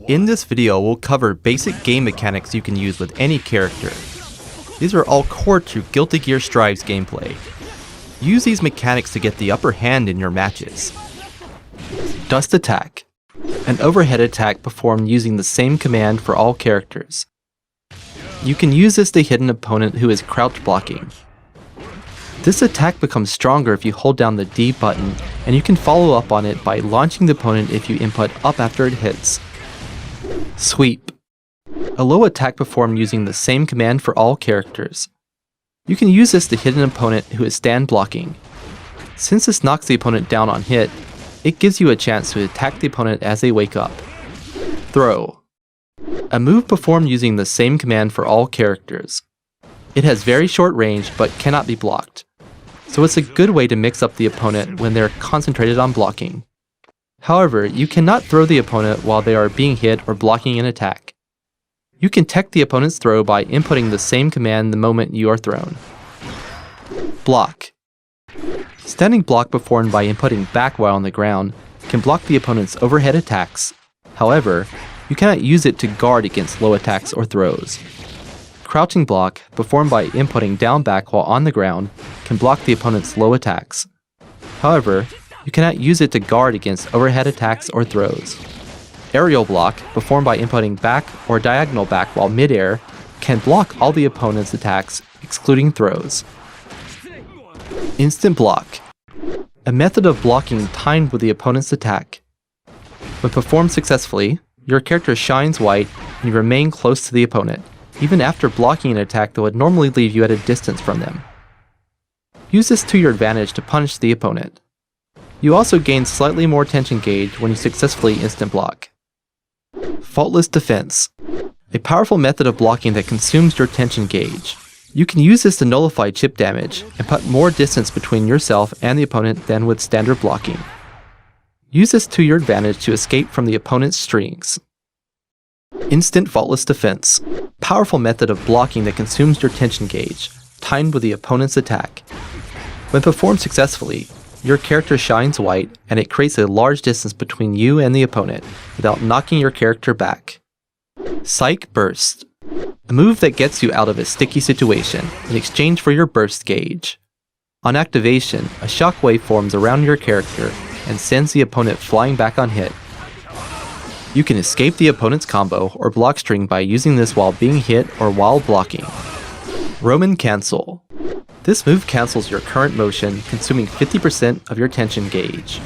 In this video, we'll cover basic game mechanics you can use with any character. These are all core to Guilty Gear Strive's gameplay. Use these mechanics to get the upper hand in your matches. Dust Attack. An overhead attack performed using the same command for all characters. You can use this to hit an opponent who is crouch blocking. This attack becomes stronger if you hold down the D button, and you can follow up on it by launching the opponent if you input up after it hits. Sweep. A low attack performed using the same command for all characters. You can use this to hit an opponent who is stand blocking. Since this knocks the opponent down on hit, it gives you a chance to attack the opponent as they wake up. Throw. A move performed using the same command for all characters. It has very short range but cannot be blocked, so it's a good way to mix up the opponent when they're concentrated on blocking. However, you cannot throw the opponent while they are being hit or blocking an attack. You can tech the opponent's throw by inputting the same command the moment you are thrown. Block. Standing block performed by inputting back while on the ground can block the opponent's overhead attacks. However, you cannot use it to guard against low attacks or throws. Crouching block, performed by inputting down back while on the ground, can block the opponent's low attacks. However, you cannot use it to guard against overhead attacks or throws. Aerial block, performed by inputting back or diagonal back while mid-air, can block all the opponent's attacks, excluding throws. Instant block. A method of blocking timed with the opponent's attack. When performed successfully, your character shines white and you remain close to the opponent, even after blocking an attack that would normally leave you at a distance from them. Use this to your advantage to punish the opponent. You also gain slightly more tension gauge when you successfully instant block. Faultless defense. A powerful method of blocking that consumes your tension gauge. You can use this to nullify chip damage and put more distance between yourself and the opponent than with standard blocking. Use this to your advantage to escape from the opponent's strings. Instant faultless defense. Powerful method of blocking that consumes your tension gauge, timed with the opponent's attack. When performed successfully, your character shines white and it creates a large distance between you and the opponent without knocking your character back. Psych Burst. A move that gets you out of a sticky situation in exchange for your burst gauge. On activation, a shockwave forms around your character and sends the opponent flying back on hit. You can escape the opponent's combo or block string by using this while being hit or while blocking. Roman Cancel. This move cancels your current motion, consuming 50% of your tension gauge.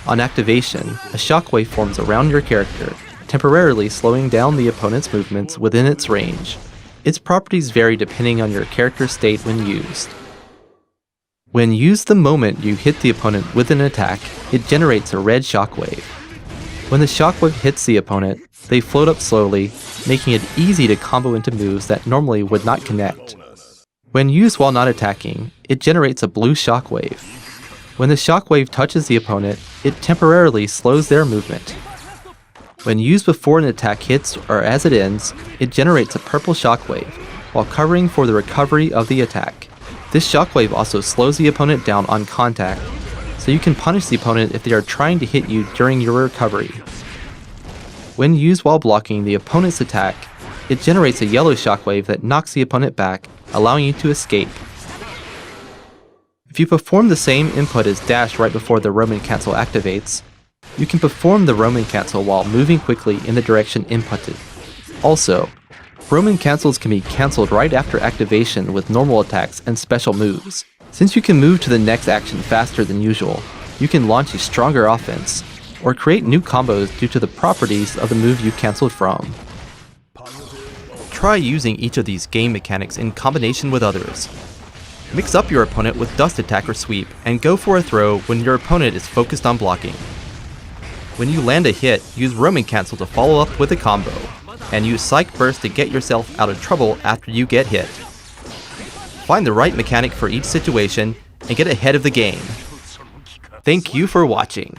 On activation, a shockwave forms around your character, temporarily slowing down the opponent's movements within its range. Its properties vary depending on your character's state when used. When used the moment you hit the opponent with an attack, it generates a red shockwave. When the shockwave hits the opponent, they float up slowly, making it easy to combo into moves that normally would not connect. When used while not attacking, it generates a blue shockwave. When the shockwave touches the opponent, it temporarily slows their movement. When used before an attack hits or as it ends, it generates a purple shockwave, while covering for the recovery of the attack. This shockwave also slows the opponent down on contact, so you can punish the opponent if they are trying to hit you during your recovery. When used while blocking the opponent's attack, it generates a yellow shockwave that knocks the opponent back, allowing you to escape. If you perform the same input as dash right before the Roman Cancel activates, you can perform the Roman Cancel while moving quickly in the direction inputted. Also, Roman Cancels can be cancelled right after activation with normal attacks and special moves. Since you can move to the next action faster than usual, you can launch a stronger offense, or create new combos due to the properties of the move you cancelled from. Try using each of these game mechanics in combination with others. Mix up your opponent with Dust Attack or Sweep, and go for a throw when your opponent is focused on blocking. When you land a hit, use Roman Cancel to follow up with a combo, and use Psych Burst to get yourself out of trouble after you get hit. Find the right mechanic for each situation, and get ahead of the game. Thank you for watching.